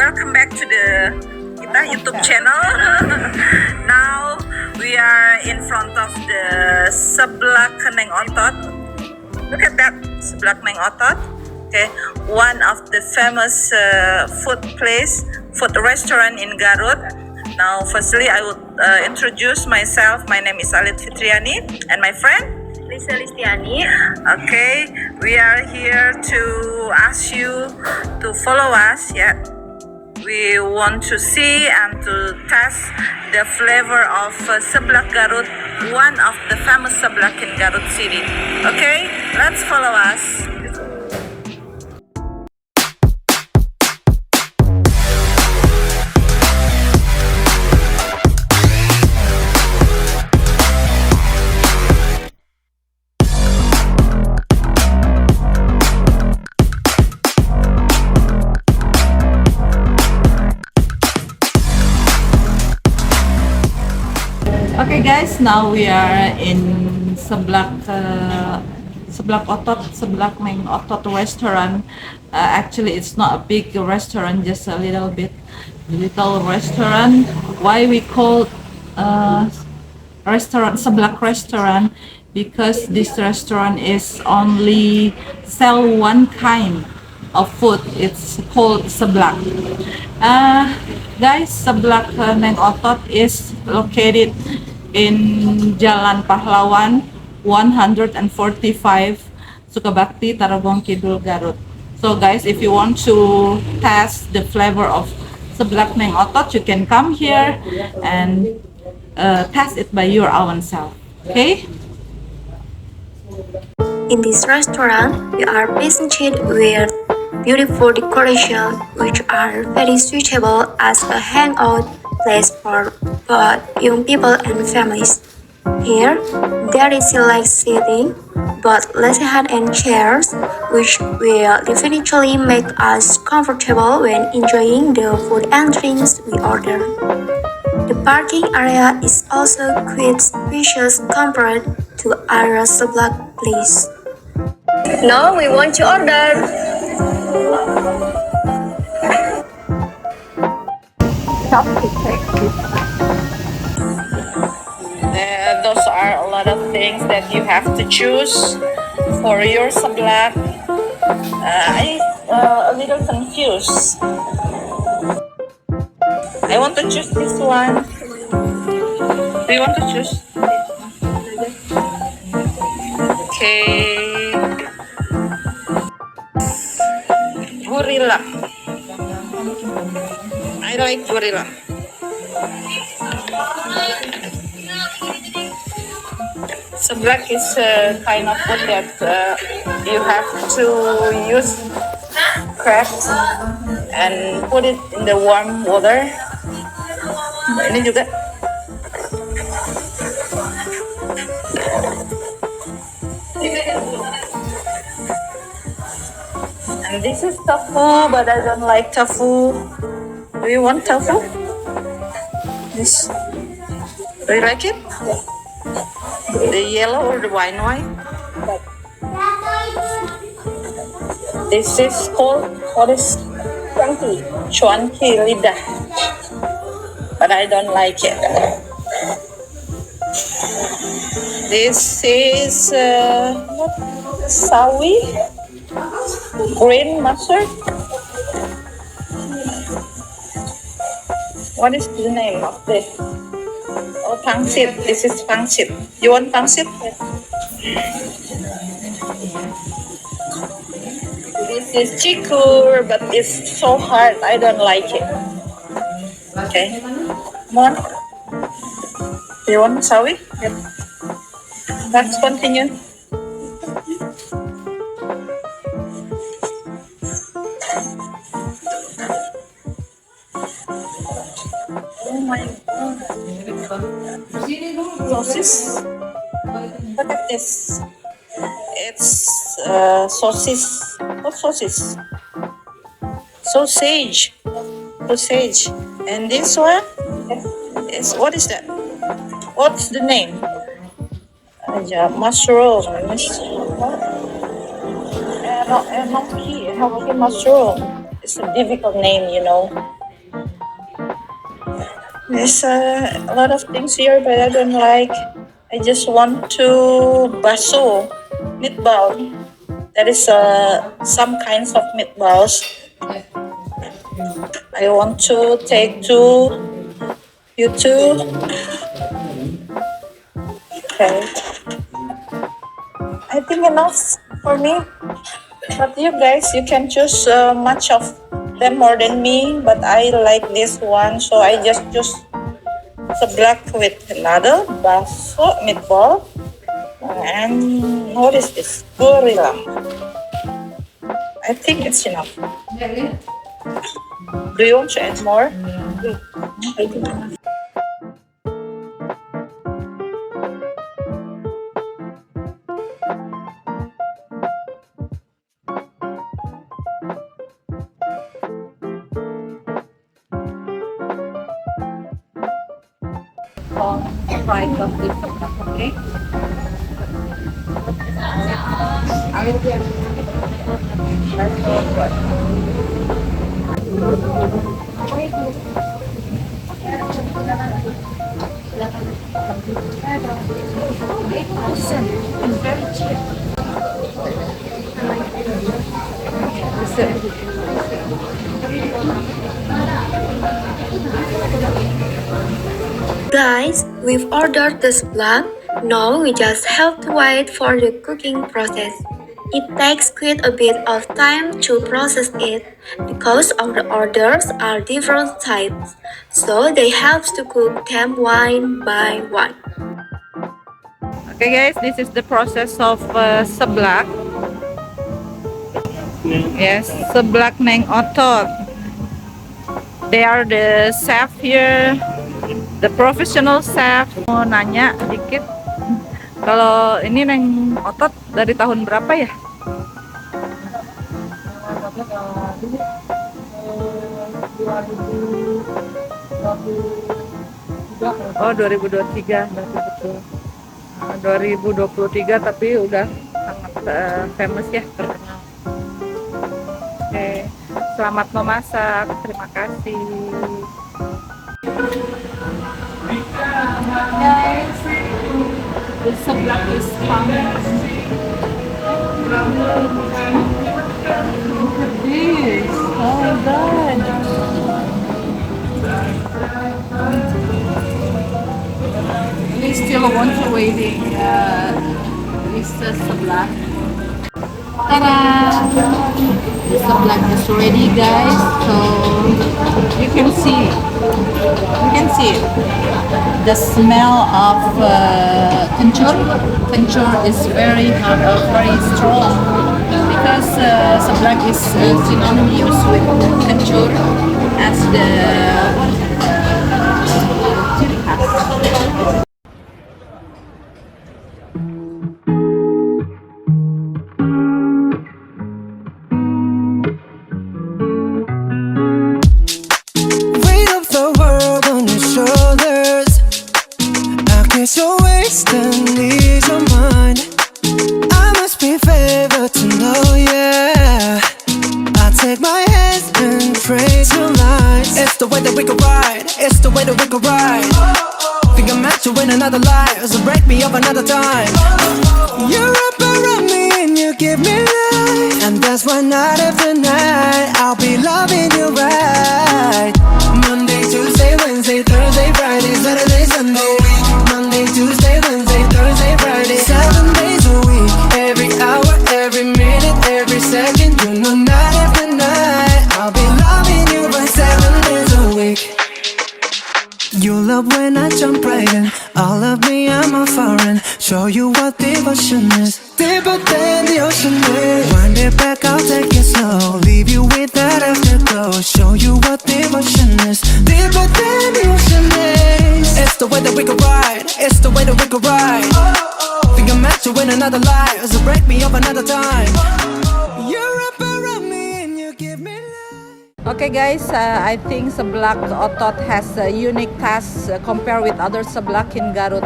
welcome back to the kita YouTube channel. Now we are in front of the Seblak Neng Otot. Look at that, Seblak Neng Otot. Okay, one of the famous food restaurant in Garut. Now, firstly, I would introduce myself. My name is Alit Fitriani, and my friend Lisa Listiani. Okay, we are here to ask you to follow us. Yeah, we want to see and to test the flavor of Seblak Garut, one of the famous Seblak in Garut City. Okay, let's follow us. Okay guys, now we are in Seblak Neng Otot restaurant. Actually, it's not a big restaurant, just a little restaurant. Why we call restaurant Seblak restaurant? Because this restaurant is only sell one kind of food. It's called Seblak. Guys, Seblak Neng Otot is located in Jalan Pahlawan 145, Sukabakti, Tarogong Kidul, Garut. So guys, if you want to taste the flavor of Seblak Neng Otot, you can come here and taste it by your own self. Okay? In this restaurant, we are presented with beautiful decoration which are very suitable as a hangout place for both young people and families. Here, there is select seating, both lesehan and chairs, which will definitely make us comfortable when enjoying the food and drinks we order. The parking area is also quite spacious compared to other Seblak places. Now we want to order. Those are a lot of things that you have to choose for your Seblak. I'm a little confused. I want to choose this one. Do you want to choose? Okay. Gorilla. I like gorilla. Seblak is a kind of food that you have to use crab and put it in the warm water. Ini juga. And this is tofu, but I don't like tofu. Do you want tofu? This. Do you like it? The yellow or the wine? This is called, what is Cuanki lidah, but I don't like it. This is sawi, green mustard. What is the name of this? Oh, pangsit. This is pangsit. You want pangsit? This is chikur, but it's so hard. I don't like it. Okay. Come on. You want sawi? Yep. Let's continue. Oh my god. Sauces. Look at this. It's sauces. What sauces? Sausage. Sausage. And this one is, what is that? What's the name? Mushroom. Enoki mushroom. It's a difficult name, you know. There's a lot of things here, but I don't like. I just want to baso meatball. There is some kinds of meatballs. I want to take two. You too. Okay. I think enough for me. But you guys, you can choose much of them more than me. But I like this one, so I just choose seblak with another baso meatball. And what is this? Gorilla. I think it's enough. Do you want to add more? I think enough. Fried of this okay? Guys, we've ordered the seblak. Now we just have to wait for the cooking process. It takes quite a bit of time to process it because our orders are different types, so they have to cook them one by one. Okay guys, this is the process of seblak. Yes, seblak neng otot. They are the chef here, the professional chef. Mau nanya dikit, kalau ini neng otot dari tahun berapa ya? Oh 2023 berarti betul. 2023 tapi udah sangat famous ya, terkenal. Oke, selamat memasak, terima kasih. Guys, the seblak is coming. Look at this, oh my god. We still want to waiting this seblak. Ta-da! The seblak is ready guys, so you can see it. The smell of kencur is very very strong because seblak is synonymous with kencur as the ciri khas. Weight of the world on your shoulders. I guess you're wasting ease of mind. I must be favored to know, yeah. I take my hands and praise your lies. It's the way that we could ride. It's the way that we could ride. Think I'm meant to win another life, so break me up another time. You're up around me and you give me life, and that's why night after night I'll be loving you right. Monday, Tuesday, Wednesday, Thursday, Friday, Saturday, Sunday. Monday, Tuesday, Wednesday, Thursday, Friday, 7 days a week. Every hour, every minute, every second. You know night after night I'll be loving you by 7 days a week. You love when I jump right in. All of me, I'm a foreign. Show you what devotion is. Deeper than the ocean is. Wind it back, I'll take it slow. Leave you with that afterglow. Show you what devotion is. Deeper than the ocean is. It's the way that we could ride. It's the way that we could ride. Think I'm meant to win another life, so break me up another time. You're up around me and you give me life. Okay guys, I think seblak otot has a unique taste compared with other seblak in Garut.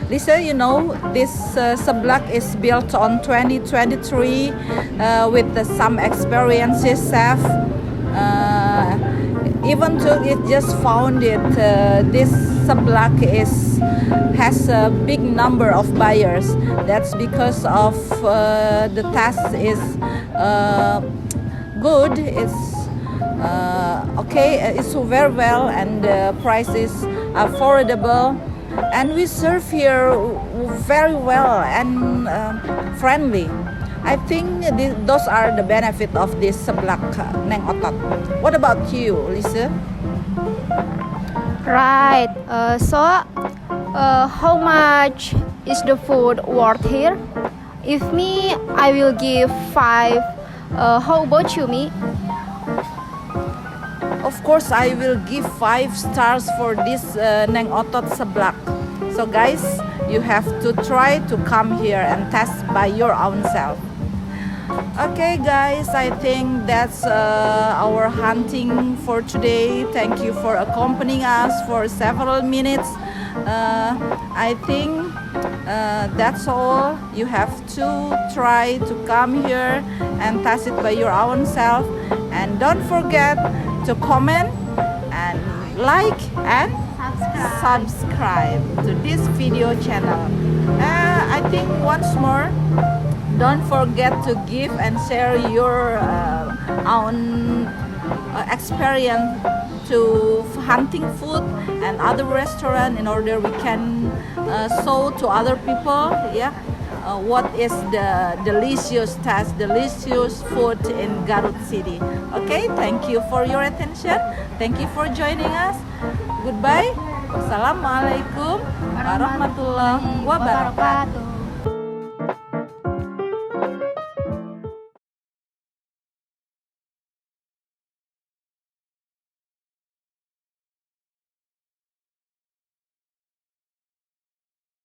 Lisa, you know, this seblak is built on 2023 with some experiences chef. even though it just founded, this seblak has a big number of buyers. That's because of the taste is good. It's okay. It's very well, and the price is affordable. And we serve here very well and friendly. I think those are the benefit of this seblak Neng Otot. What about you, Lisa? Right. How much is the food worth here? If me, I will give 5. How about you, me? Of course, I will give 5 stars for this Neng Otot seblak. So guys, you have to try to come here and test by your own self. Okay guys, I think that's our hunting for today. Thank you for accompanying us for several minutes. I think that's all. You have to try to come here and test it by your own self. And don't forget to comment and like and subscribe to this video channel. I think once more, don't forget to give and share your own experience to hunting food and other restaurant, in order we can show to other people, what is the delicious food in Garut City. Okay, thank you for your attention. Thank you for joining us. Goodbye. Wassalamualaikum warahmatullahi wabarakatuh.